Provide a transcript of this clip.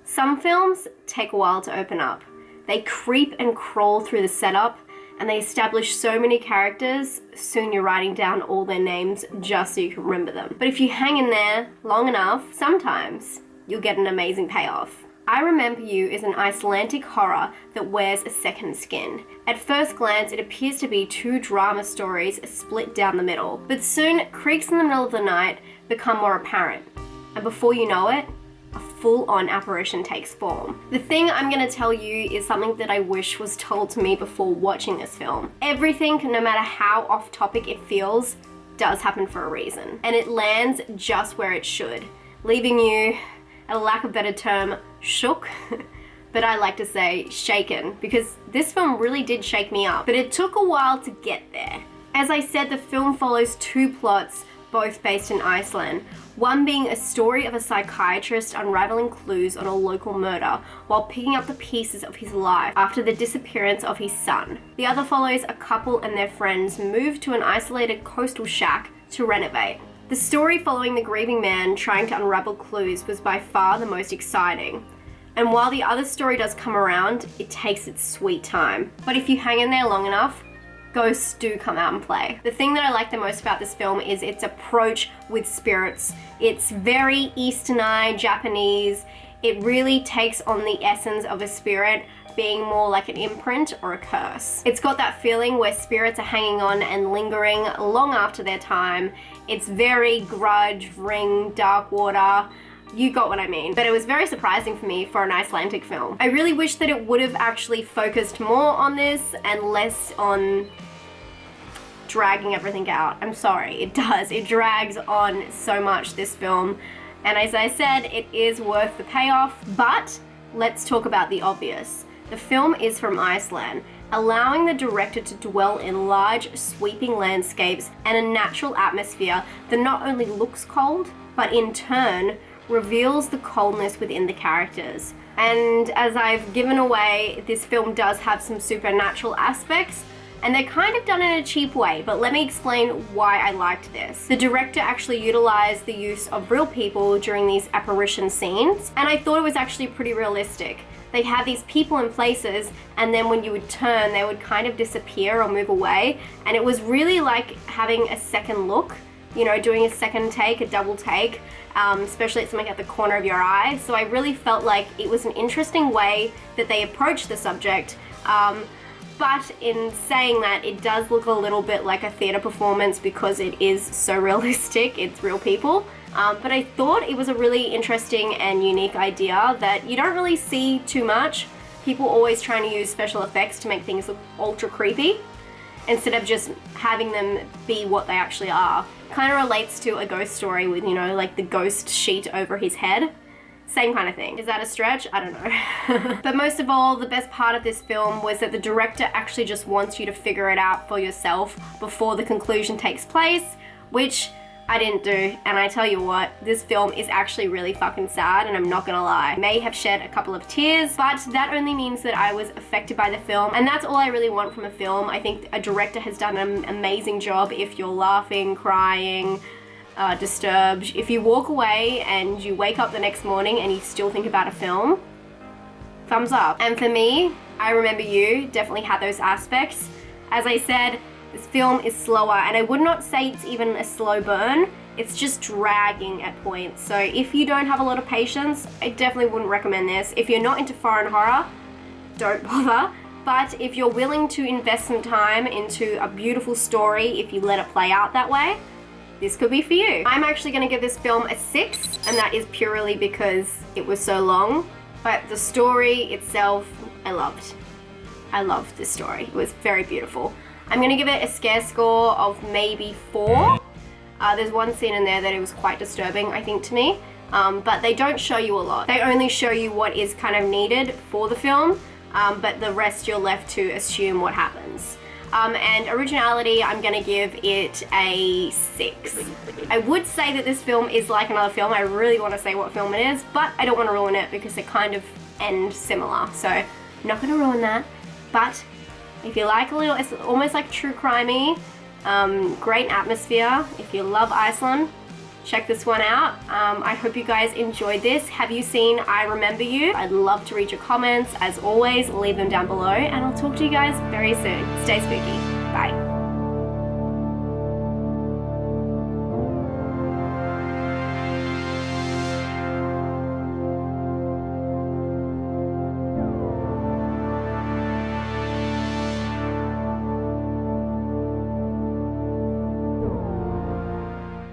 Some films take a while to open up. They creep and crawl through the setup, and they establish so many characters, soon you're writing down all their names just so you can remember them. But if you hang in there long enough, sometimes you'll get an amazing payoff. I Remember You is an Icelandic horror that wears a second skin. At first glance, it appears to be two drama stories split down the middle, but soon creaks in the middle of the night become more apparent, and before you know it, a full-on apparition takes form. The thing I'm gonna tell you is something that I wish was told to me before watching this film. Everything, no matter how off-topic it feels, does happen for a reason, and it lands just where it should, leaving you, at a lack of a better term, shook, but I like to say shaken, because this film really did shake me up, but it took a while to get there. As I said, the film follows two plots, both based in Iceland. One being a story of a psychiatrist unraveling clues on a local murder while picking up the pieces of his life after the disappearance of his son. The other follows a couple and their friends move to an isolated coastal shack to renovate. The story following the grieving man trying to unravel clues was by far the most exciting. And while the other story does come around, it takes its sweet time. But if you hang in there long enough, ghosts do come out and play. The thing that I like the most about this film is its approach with spirits. It's very Eastern Eye, Japanese. It really takes on the essence of a spirit being more like an imprint or a curse. It's got that feeling where spirits are hanging on and lingering long after their time. It's very Grudge, Ring, Dark Water. You got what I mean. But it was very surprising for me for an Icelandic film. I really wish that it would have actually focused more on this and less on dragging everything out. I'm sorry, it does. It drags on so much, this film. And as I said, it is worth the payoff, but let's talk about the obvious. The film is from Iceland, allowing the director to dwell in large, sweeping landscapes and a natural atmosphere that not only looks cold, but in turn reveals the coldness within the characters. And as I've given away, this film does have some supernatural aspects, and they're kind of done in a cheap way, but let me explain why I liked this. The director actually utilized the use of real people during these apparition scenes, and I thought it was actually pretty realistic. They'd have these people in places, and then when you would turn, they would kind of disappear or move away, and it was really like having a second look, you know, doing a second take, a double take, especially at something at the corner of your eye. So I really felt like it was an interesting way that they approached the subject. But in saying that, it does look a little bit like a theater performance because it is so realistic, it's real people. But I thought it was a really interesting and unique idea that you don't really see too much. People always trying to use special effects to make things look ultra creepy instead of just having them be what they actually are. Kind of relates to a ghost story with, you know, like the ghost sheet over his head. Same kind of thing. Is that a stretch? I don't know. But most of all, the best part of this film was that the director actually just wants you to figure it out for yourself before the conclusion takes place, which I didn't do. And I tell you what, this film is actually really fucking sad, and I'm not gonna lie. I may have shed a couple of tears, but that only means that I was affected by the film, and that's all I really want from a film. I think a director has done an amazing job if you're laughing, crying, disturbed. If you walk away and you wake up the next morning and you still think about a film, thumbs up. And for me, I Remember You definitely had those aspects. As I said, this film is slower, and I would not say it's even a slow burn. It's just dragging at points. So if you don't have a lot of patience, I definitely wouldn't recommend this. If you're not into foreign horror, don't bother. But if you're willing to invest some time into a beautiful story, if you let it play out that way, this could be for you. I'm actually gonna give this film a 6, and that is purely because it was so long, but the story itself, I loved. I loved this story. It was very beautiful. I'm gonna give it a scare score of maybe 4. There's one scene in there that it was quite disturbing, I think, to me, but they don't show you a lot. They only show you what is kind of needed for the film, but the rest you're left to assume what happens. And originality, I'm gonna give it a 6. I would say that this film is like another film. I really want to say what film it is, but I don't want to ruin it because they kind of end similar. So I'm not gonna ruin that. But if you like a little, it's almost like true crimey, great atmosphere. If you love Iceland, check this one out. I hope you guys enjoyed this. Have you seen I Remember You? I'd love to read your comments. As always, leave them down below, and I'll talk to you guys very soon. Stay spooky. Bye.